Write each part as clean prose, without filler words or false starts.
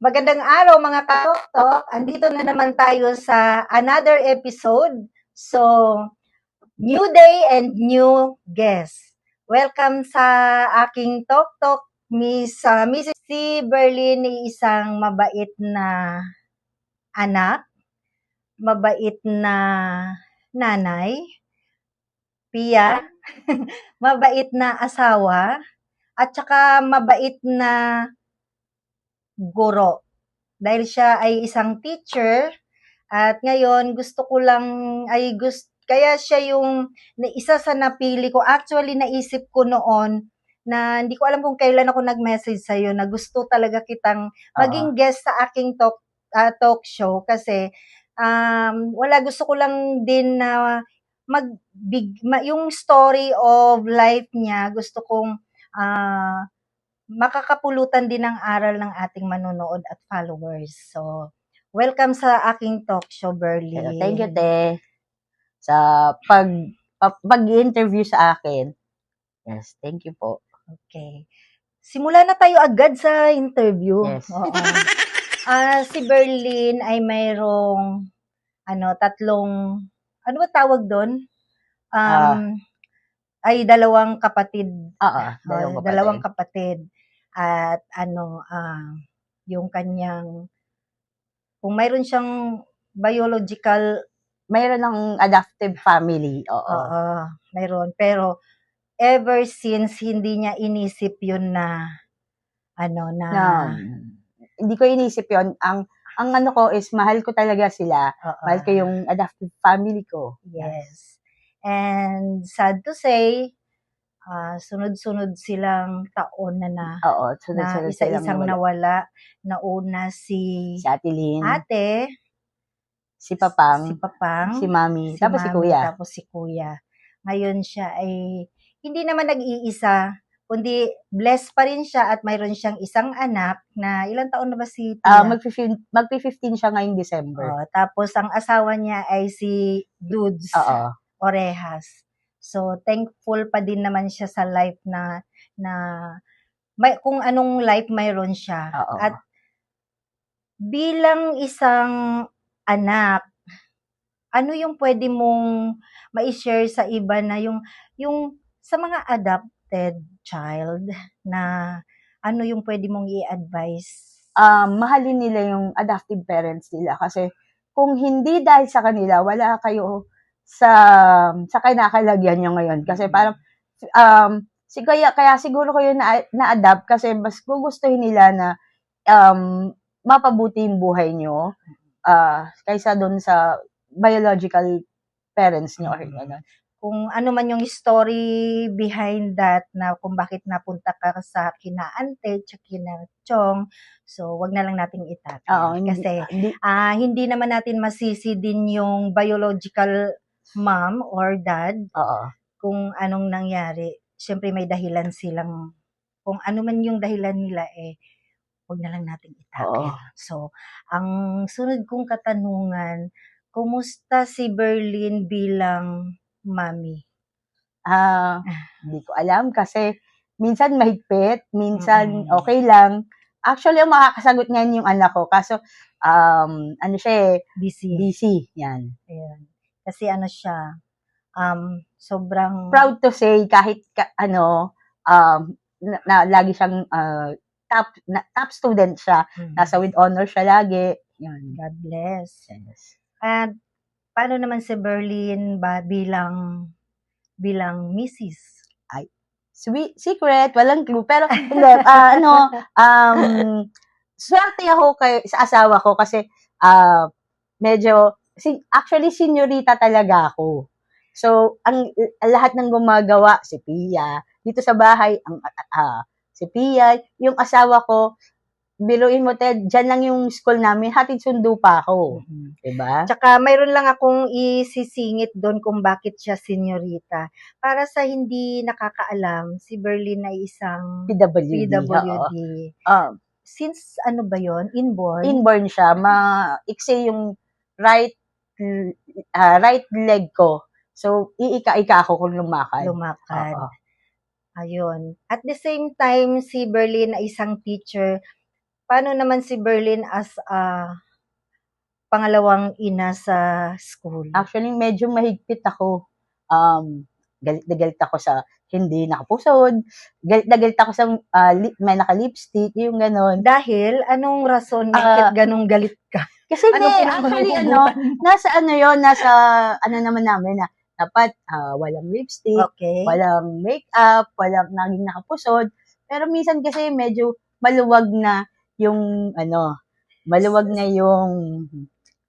Magandang araw mga katoktok. Andito na naman tayo sa another episode. So, new day and new guest. Welcome sa aking toktok, Mrs. Si Berlin ay isang mabait na anak, mabait na nanay, Pia, mabait na asawa, at saka mabait na guro. Dahil siya ay isang teacher at ngayon gusto ko lang kaya siya yung isa sa napili ko. Actually naisip ko noon na hindi ko alam kung kailan ako nag-message sa iyo na gusto talaga kitang maging guest sa aking talk show kasi gusto ko lang din na yung story of life niya gusto kong makakapulutan din ng aral ng ating manonood at followers. So, welcome sa aking talk show, Berlin. Thank you, Te, sa pag-interview sa akin. Yes, thank you po. Okay. Simula na tayo agad sa interview. Yes. Oo. Si Berlin ay mayroong tatlong, ano ba tawag doon? Ay dalawang kapatid. Dalawang kapatid. At yung kanyang, kung mayroon siyang biological, mayroon ng adoptive family. Oo, mayroon. Pero ever since hindi niya inisip yun na hindi ko inisip yun. Ang ano ko is mahal ko talaga sila. Mahal ko yung adoptive family ko. Yes. And sad to say, sunod-sunod silang taon na sunod-sunod isa-isang nawala. Nauna si Ate Lynn, si Papang, si Mami, tapos si Kuya. Tapos si Kuya. Ngayon siya ay hindi naman nag-iisa, kundi blessed pa rin siya at mayroon siyang isang anak na ilang taon na ba si Pia? Magpi-15 siya ngayong December. Tapos ang asawa niya ay si Dudes Orejas. So, thankful pa din naman siya sa life na kung anong life mayroon siya. At bilang isang anak, ano yung pwede mong ma-share sa iba na yung sa mga adopted child na ano yung pwede mong i-advise? Mahalin nila yung adoptive parents nila kasi kung hindi dahil sa kanila, wala kayo sa kinakalagyan nyo ngayon. Kasi parang, kaya siguro kayo na-adapt kasi mas gugustuhin nila na mapabuti yung buhay nyo kaysa doon sa biological parents nyo. Kung ano man yung story behind that na kung bakit napunta ka sa kina-ante at kina-chong, so wag na lang nating itatag. Kasi hindi naman natin masisi din yung biological mom or dad kung anong nangyari. Siyempre may dahilan silang, kung ano man yung dahilan nila wag na lang nating itakil. So, ang sunod kong katanungan, kumusta si Berlin bilang mami? Hindi ko alam kasi minsan mahigpit, minsan okay lang. Actually, ang makakasagot ngayon yung anak ko. Kaso, siya busy. Yan. Ayan. Kasi siya, sobrang proud to say kahit lagi siyang top student siya. Nasa with honor siya lagi. Yan. God bless. Yes. At paano naman si Berlin bilang Mrs.? Ay, secret, walang clue. Pero, swerte ako sa asawa ko kasi, actually, senyorita talaga ako. So, ang lahat ng gumagawa, si Pia, dito sa bahay, si Pia, yung asawa ko, biruin mo, Ted, dyan lang yung school namin, hatid sundo pa ako. Diba? Tsaka mayroon lang akong isisingit doon kung bakit siya senyorita. Para sa hindi nakakaalam, si Berlin ay isang PWD. Since ano ba yon? Inborn? Inborn siya. Maiksi yung right leg ko. So, iika-ika ako kung lumakad. Ayun. At the same time, si Berlin ay isang teacher. paano naman si Berlin as pangalawang ina sa school? Actually, medyo mahigpit ako. Galit na galit ako sa hindi nakapusod. Galit na galit ako sa may naka-lipstick, yung ganon. Dahil, anong rason bakit ganong galit ka? Kasi Anong actually, pinaghuhugutan? nasa naman namin na dapat walang lipstick, Okay. walang makeup, walang naging nakapusod. Pero minsan kasi medyo maluwag na yung maluwag na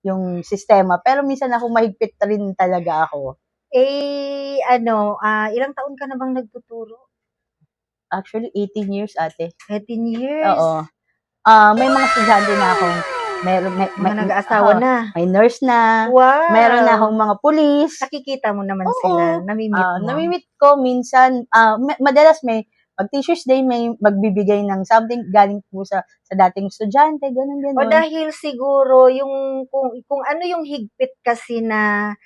yung sistema. Pero minsan ako mahigpit rin talaga ako. Ilang taon ka na bang nagtuturo? Actually, 18 years, ate. 18 years? Oo. May mga estudyante na akong Mga nag-aasawa na. may nurse na. Wow! Meron na akong mga pulis. Nakikita mo naman Oo. sila. Namimit mo. Namimit ko minsan. Madalas pag Teacher's Day, may magbibigay ng something galing po sa dating estudyante, ganun. O dahil siguro yung kung ano yung higpit kasi na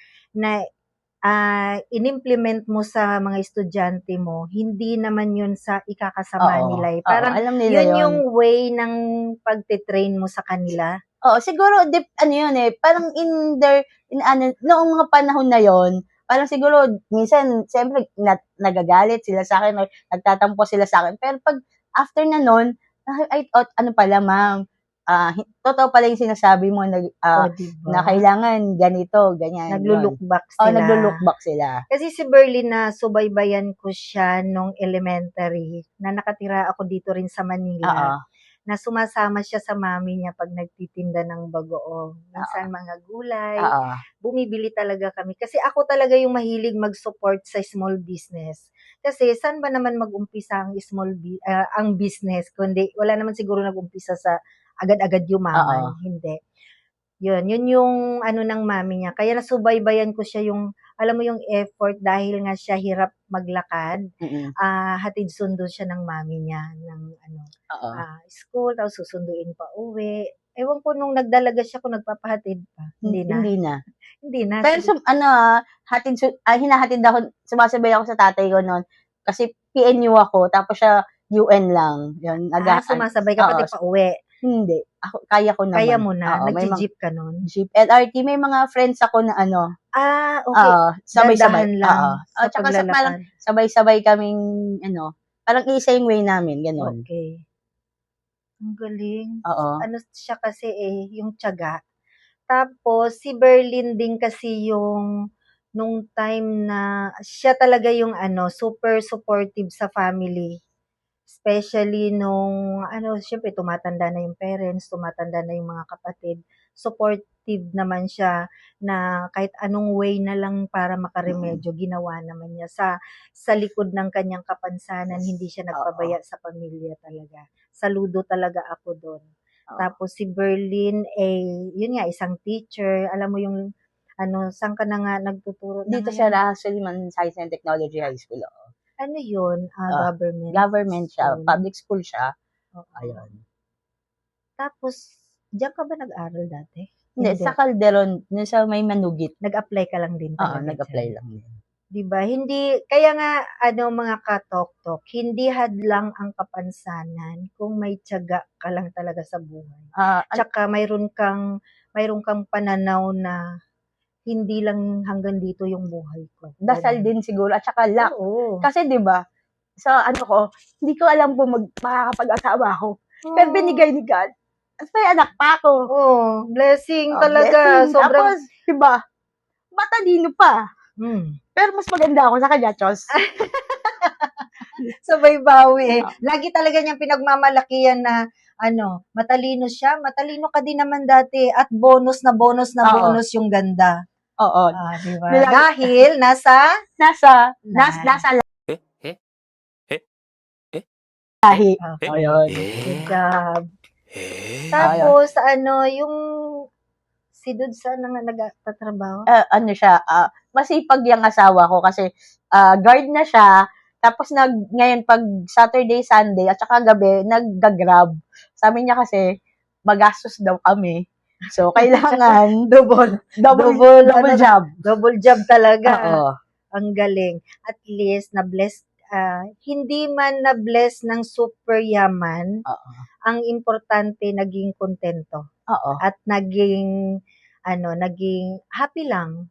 inimplement mo sa mga estudyante mo, hindi naman yun sa ikakasama Oo. nila. Parang alam nila yun yun. yung way ng pagtitrain mo sa kanila. Oo, siguro parang noong mga panahon na yon, parang siguro minsan siyempre nagagalit sila sa akin, nagtatampo sila sa akin. Pero pag after na noon, I thought ano pala, ma'am, totoo pala yung sinasabi mo Diba? na kailangan ganito, ganyan. Naglo-look back sila. Naglo-look back sila. Kasi si Berlin na subaybayan ko siya nung elementary, na nakatira ako dito rin sa Manila. Na sumasama siya sa mami niya pag nagtitinda ng bagoong. Minsan mga gulay. Bumibili talaga kami. Kasi ako talaga yung mahilig mag-support sa small business. Kasi saan ba naman mag-umpisa ang business? Kundi wala naman siguro nag-umpisa sa agad-agad yumaman. Hindi. Yun yung ng mami niya. Kaya nasubaybayan ko siya yung, alam mo yung effort dahil nga siya hirap maglakad. Hatid sundo siya ng mami niya ng school, tapos susunduin pa uwi. Ewan ko nung nagdalaga siya kung nagpapahatid pa. Hindi na. Hindi na. Pero hinahatid ako, sumasabay ako sa tatay ko noon. Kasi PNU ako, tapos siya UN lang. Yun, sumasabay ka pati pa uwi. Hindi. Kaya ko naman. Kaya mo na? Nag-jeep ka nun? Jeep. LRT, may mga friends ako na okay. Sabay-sabay. Lang sa Tsaka paglalakad. parang sabay-sabay kaming, parang isa yung way namin, ganun. Okay. Ang galing. Oo. Siya kasi yung tiyaga. Tapos, si Berlin din kasi yung nung time na siya talaga yung super supportive sa family. Especially nung, syempre tumatanda na yung parents, tumatanda na yung mga kapatid. Supportive naman siya na kahit anong way na lang para makaremedyo, ginawa naman niya. Sa likod ng kanyang kapansanan, hindi siya nagpabaya sa pamilya talaga. Saludo talaga ako doon. Tapos si Berlin, yun nga, isang teacher. Alam mo yung, saan ka na nga nagtuturo? Dito sa Suliman Science and Technology High School. Ano yun? Government? Government siya. School. Public school siya. Ayun. Tapos, diyan ka ba nag-aral dati? Hindi, sa Calderon, sa may Manugit. Nag-apply ka lang din talaga. Nag-apply lang din. Diba? Hindi, kaya nga, mga katok-tok, hindi hadlang ang kapansanan kung may tiyaga ka lang talaga sa buhay. Tsaka mayroon kang pananaw na hindi lang hanggang dito yung buhay ko. Dasal din siguro, at saka luck. Oo. Kasi diba, hindi ko alam kung makakapag-asawa ako. Pero binigay ni God. At may anak pa ako. Blessing talaga. Blessing. Sobrang, tapos, diba, matalino pa. Pero mas maganda ako sa kanya, Chos. Sabay bawi. Lagi talaga niyang pinagmamalakihan na, matalino siya. Matalino ka din naman dati. At bonus yung ganda. Oo. Diba? Dahil nasa lahi. Ayun. Good job. Tapos, yung si Dud saan na nagtatrabaho? Masipag yung asawa ko kasi guard na siya. Tapos ngayon pag Saturday, Sunday, at saka gabi, nag-grab. Sabi niya kasi, magastos daw kami. So, kailangan double job. Double job talaga. Oo. Ang galing. At least, na-bless hindi man na-bless ng super yaman, Oo. ang importante naging kontento Oo. at naging happy lang.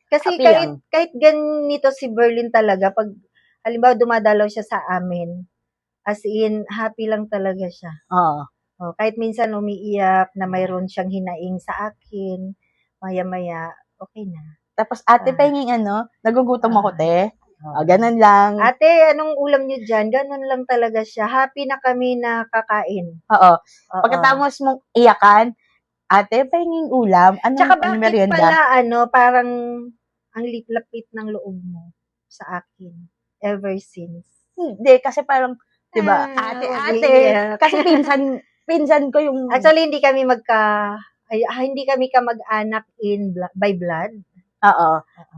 Kasi Happy lang. kahit ganito si Berlin talaga, pag halimbawa dumadalaw siya sa amin, as in, happy lang talaga siya. Oo. Kahit minsan umiiyak na mayroon siyang hinaing sa akin, maya-maya, okay na. Tapos, ate, Ah. pahinging nagugutom ako, te. Oo. Ganun lang. Ate, anong ulam niyo dyan? Ganun lang talaga siya. Happy na kami na kakain. Oo. Oo. Pagkatapos mong iyakan, ate, pahinging ulam. Tsaka Anong bakit merienda? pala, parang ang lapit ng loob mo sa akin ever since. Hindi, kasi parang, di ba, ate, Mag-iiyak. kasi pinsan ko yung, Actually, hindi kami kamag-anak by blood. oo.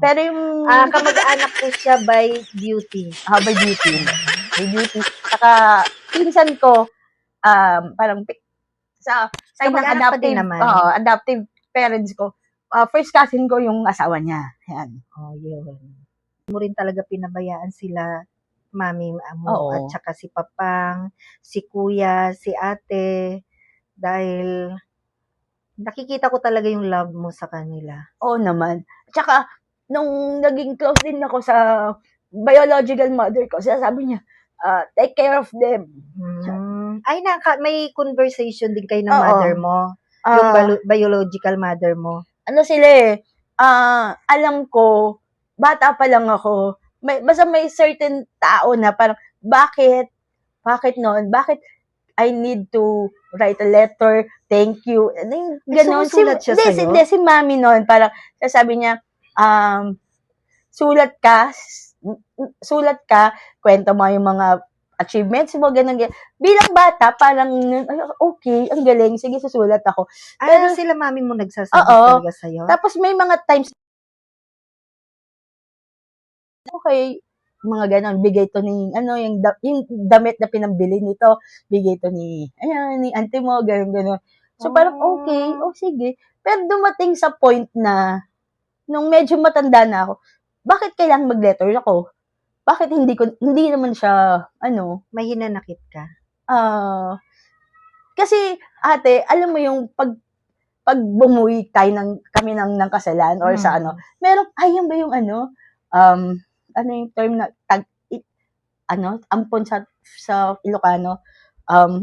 Pero yung, Kamag-anak ko siya by beauty. by beauty. By beauty. Saka, pinsan ko, parang, sa side ng Kamag-anak pa din adoptive, naman. adoptive parents ko, first cousin ko yung asawa niya. Yan. Yun. Mo rin talaga pinabayaan sila, mami mo, Oo. at saka si papang, si kuya, si ate, dahil nakikita ko talaga yung love mo sa kanila. Oo naman. Tsaka, nung naging close din ako sa biological mother ko, sabi niya, take care of them. Ay, may conversation din kayo ng Oo. mother mo, yung biological mother mo. Ano sila alam ko, bata pa lang ako, basta may certain tao na parang, bakit noon? Bakit I need to write a letter, thank you, ganon. Sumusulat siya sa'yo? Hindi, si mami noon, parang, sasabi niya, sulat ka, kwento mo yung mga achievements mo, ganun. Bilang bata, parang, okay, ang galing, sige, susulat ako. Pero sila mami mo nagsasabi Oo. talaga sa'yo? Tapos may mga times, okay, mga ganon, bigay to ni, yung damit na pinambili nito, bigay to ni auntie mo, ganon. So, parang, okay, sige. Pero dumating sa point na, nung medyo matanda na ako, bakit kailangan mag-letter ako? Bakit hindi naman siya, may hinanakit ka? Kasi, ate, alam mo yung pag bumuwi kami ng kasalan or sa meron, yan ba yung yung term na ampon sa Ilocano?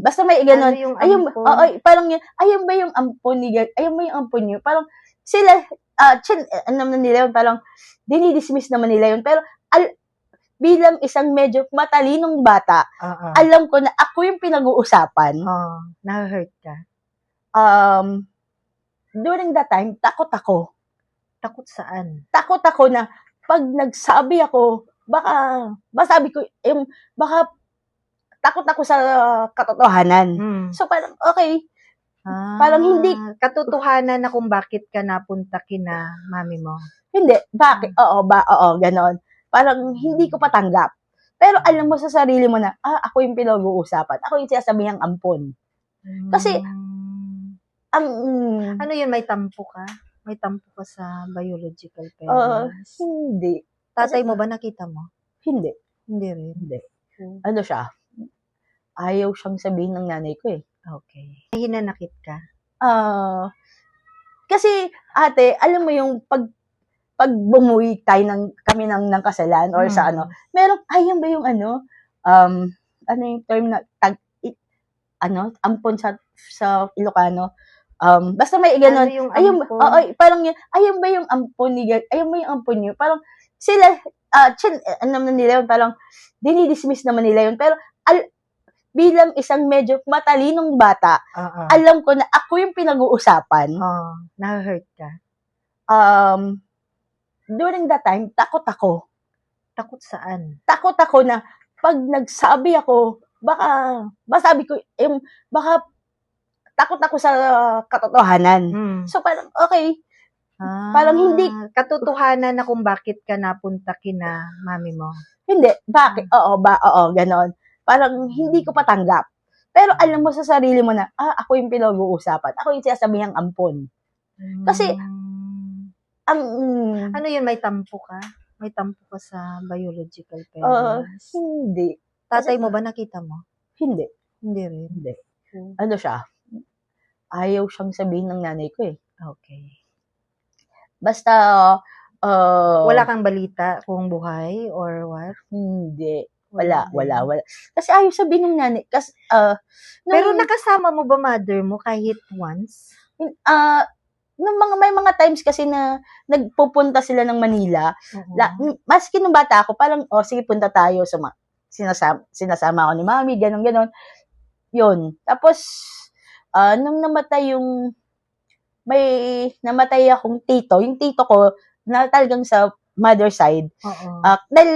Basta may ganun. Yung Ayun, ampon? parang yun, ayun ba yung ampon nyo? Parang, sila, naman nila yun, parang, dinidismiss naman nila yun. Pero, bilang isang medyo matalinong bata, alam ko na ako yung pinag-uusapan. Na-hurt ka? During that time, takot ako. Takot saan? Takot ako na, pag nagsabi ako, masabi ko, baka, takot ako sa katotohanan. So, parang, okay. Parang hindi. Katotohanan na kung bakit ka napunta kina mami mo? Hindi. Bakit? Oo, ganon. Parang, hindi ko patanggap. Pero, alam mo sa sarili mo na, ako yung pinag-uusapan. Ako yung sinasabihang ampon. Kasi, ano yun, may tampo ka? May tampo ka sa biological parents? Hindi. Tatay mo ba nakita mo? Hindi. Hindi rin? Hindi. Ano siya? Ayaw siyang sabihin ng nanay ko eh. Okay. Hinanakit ka? Kasi, ate, alam mo yung pag bumuwi kami ng kasalan or sa meron, yan ba yung yung term na ampon sa Ilocano? Basta may ganun. Parang yun, ayun ba yung ampon nyo? Parang, sila, naman nila yun, parang, dinidismiss naman nila yun. Pero, bilang isang medyo matalinong bata, alam ko na ako yung pinag-uusapan. Na-hurt ka? During that time, takot ako. Takot saan? Takot ako na, pag nagsabi ako, masabi ko, baka, takot ako sa katotohanan. So, parang, okay. Parang hindi. Katotohanan na kung bakit ka napunta kina mami mo? Hindi. Bakit? Oo, ganon. Parang, hindi ko patanggap. Pero, alam mo sa sarili mo na, ako yung pinag-uusapan. Ako yung sinasabihang ampon. Kasi, ano yun, may tampo ka? May tampo ka sa biological Ah, parents. hindi. Tatay mo ba nakita mo? Hindi. Hindi rin. Hindi. Ano siya? Ayaw siyang sabihin ng nanay ko eh. Okay. Basta, Wala kang balita kung buhay or what? hindi. Wala Wala. din. Kasi ayaw sabihin ng nanay. Kasi, Pero nakasama mo ba mother mo kahit once? may mga times kasi na nagpupunta sila ng Manila, Oo. maski nung bata ako, parang, sige, punta tayo. Sinasama ako ni mami, ganon. Yun. Tapos, nung namatay akong tito, yung tito ko, na talagang sa mother side, Oo. dahil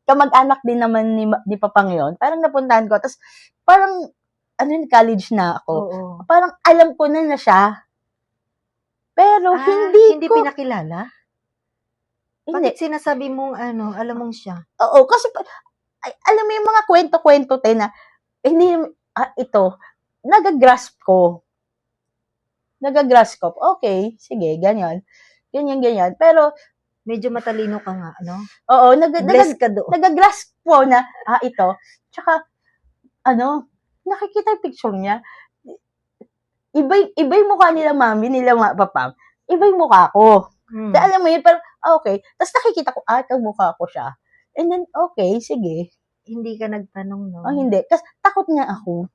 kamag-anak din naman ni Papang yun, parang napuntahan ko. Tapos, parang, college na ako. Oo. Parang alam ko na siya. Pero hindi ko. Pinakilala? Hindi. Bakit sinasabi mong alam mong siya? Oo, kasi alam mo yung mga kwento-kwento na hindi ito nagagrasp ko. Okay, sige, ganyan. Ganyan. Pero Medyo matalino ka nga, no? oo, Bless ka doon. nagagrasp ko na ito. Tsaka nakikita yung picture niya. Iba yung mukha nila mami, nila papa. Iba yung mukha ko. Hmm. Kaya alam mo yun, parang, okay. Tapos nakikita ko, ito mukha ko siya. And then, okay, sige. Hindi ka nagtanong, no? Hindi. Kasi takot nga ako.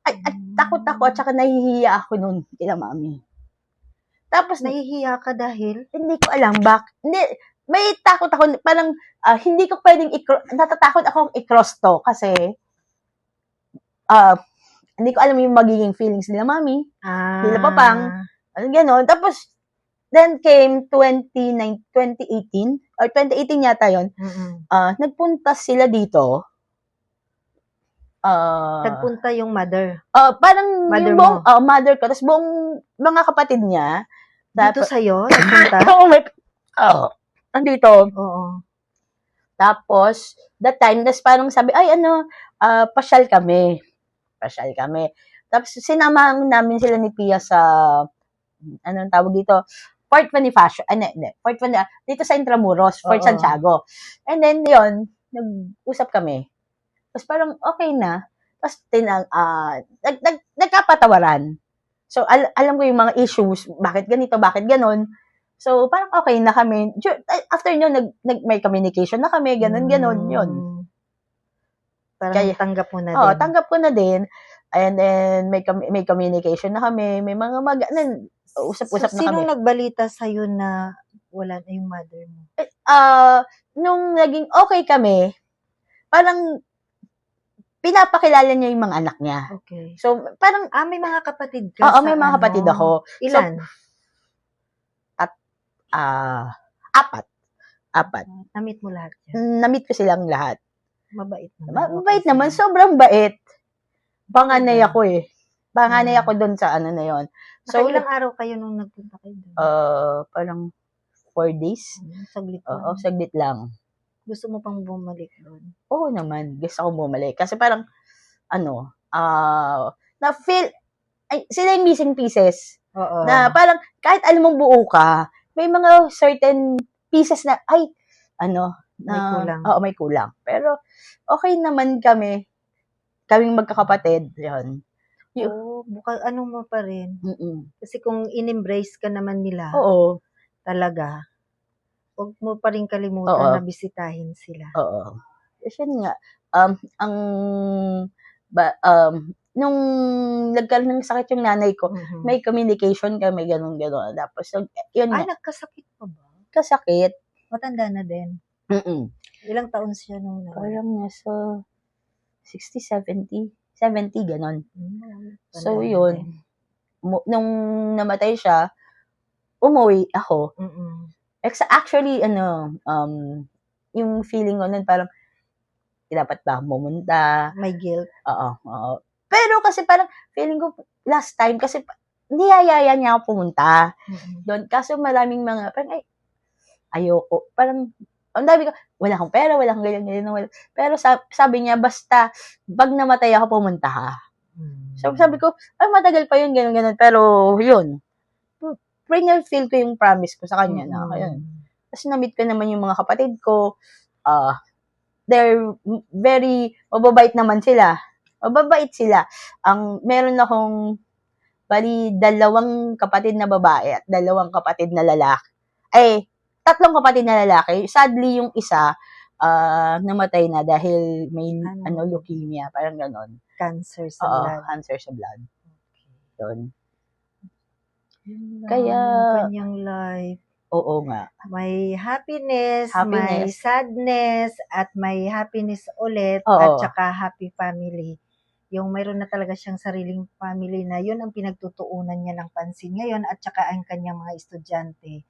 At takot ako at saka nahihiya ako nun kila mami. Tapos, Nahihiya ka dahil? hindi ko alam hindi, may takot ako, parang, hindi ko pwedeng natatakot akong i-cross to kasi, hindi ko alam yung magiging feelings nila mami, nila papang, gano'n. Tapos, then came 2018 or 2018 yata yun, nagpunta sila dito. Nagpunta yung mother. Parang Mother yung buong, mother ko, tapos buong mga kapatid niya. Dito sa'yo? Nagpunta? Andito. Oo. Tapos, that time, parang sabi, pasyal kami. Tapos, sinamahan namin sila ni Pia sa, anong tawag dito? Fort Bonifacio. Dito sa Intramuros, Fort Santiago. And then, yun, nag-usap kami. Tapos parang, okay na. Tapos, nagkapatawaran. So, alam ko yung mga issues, bakit ganito, bakit ganon. So, parang okay na kami. After nyo, may communication na kami, ganon, yun. Parang tanggap mo na din. Tanggap ko na din. And then, may communication na kami, may mga usap-usap na kami. Sinong nagbalita sa'yo na wala na yung mother mo? Nung naging okay kami, parang, pinapakilala niya yung mga anak niya. Okay. So, parang, may mga kapatid ka Oo, may mga kapatid ako. Ilan? Apat. Na-meet mo lahat yan? Na-meet ko silang lahat. Mabait naman. Mabait naman, sobrang bait. Panganay ako eh. Panganay ako doon sa na yon. So, ilang araw kayo nung nagpunta kayo doon? Parang 4 days. Saglit lang. Oo, saglit lang. Gusto mo pang bumalik doon? Oo naman, gusto ko bumalik. Kasi parang, na-feel, sila yung missing pieces. Oo. Na parang, kahit alam mong buo ka, may mga certain pieces na, may kulang. Oo, may kulang. Pero, okay naman kaming magkakapatid. Yun. Mo pa rin. Kasi kung in-embrace ka naman nila, oo, talaga, huwag mo pa rin kalimutan na bisitahin sila. Oo. Kasi nga, nung nagkaroon ng sakit yung nanay ko, may communication kami, gano'n. Tapos, yun nga. Nagkasakit pa ba? Kasakit. Matanda na din. Ilang taon siya nung parang nasa 60, 70, gano'n. So, yun. Nung namatay siya, umuwi ako. Actually, yung feeling ko nun, parang, dapat ba pumunta? May guilt. Oo. Pero kasi parang, feeling ko, last time, kasi, niyayaya niya ako pumunta. Doon, kaso maraming mga, parang, ayoko. Parang, ang dami ko, wala akong pera, wala akong ganyan. Pero sabi niya, basta, pag namatay ako, pumunta ka. So, sabi ko, matagal pa yun, ganyan. Pero, yun. Feel ko yung promise ko sa kanya na, ayun. Tapos na-meet ko naman yung mga kapatid ko. They're very, mababait naman sila. Mababait sila. Meron akong, bali, 2 kapatid na babae at 2 kapatid na lalaki. 3 kapatid na lalaki. Sadly, yung isa, namatay na dahil may, leukemia, parang ganon. Cancer sa blood. Cancer sa blood. Yun. Yun lang Kaya, yung kanyang life. oo nga. May happiness, may Happiness. sadness, at may happiness ulit, Oo. at saka happy family. Yung mayroon na talaga siyang sariling family na yun ang pinagtutuunan niya ng pansin ngayon, at saka ang kanyang mga estudyante.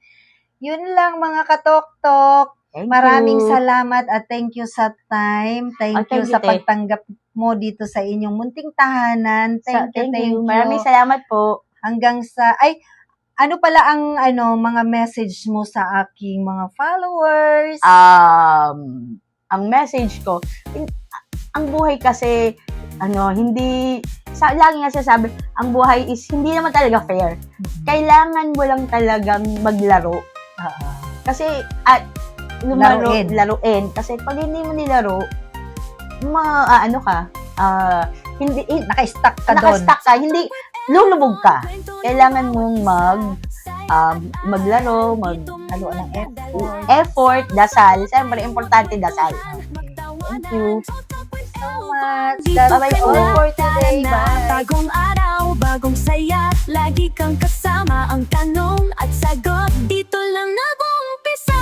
Yun lang mga katok-tok. Thank Maraming you. salamat at thank you sa time. Thank you thank you, sa te. pagtanggap mo dito sa inyong munting tahanan. Thank you. Maraming salamat po. Hanggang sa, ano pala ang mga message mo sa aking mga followers? Ang message ko, ang buhay kasi, hindi, lagi nga sasabi, ang buhay is hindi naman talaga fair. Kailangan mo lang talagang maglaro. Kasi, laruin. Kasi pag hindi mo nilaro, hindi, Naka-stuck ka doon. naka-stuck ka, hindi, lulubog ka. Kailangan mong maglaro, Halo ng effort, dasal. Siyempre, importante dasal. Thank you. so much. That's Bye-bye all po. for today. Bye. Bagong araw, bagong saya, lagi kang kasama. Ang tanong at sagot, dito lang nag-uumpisa.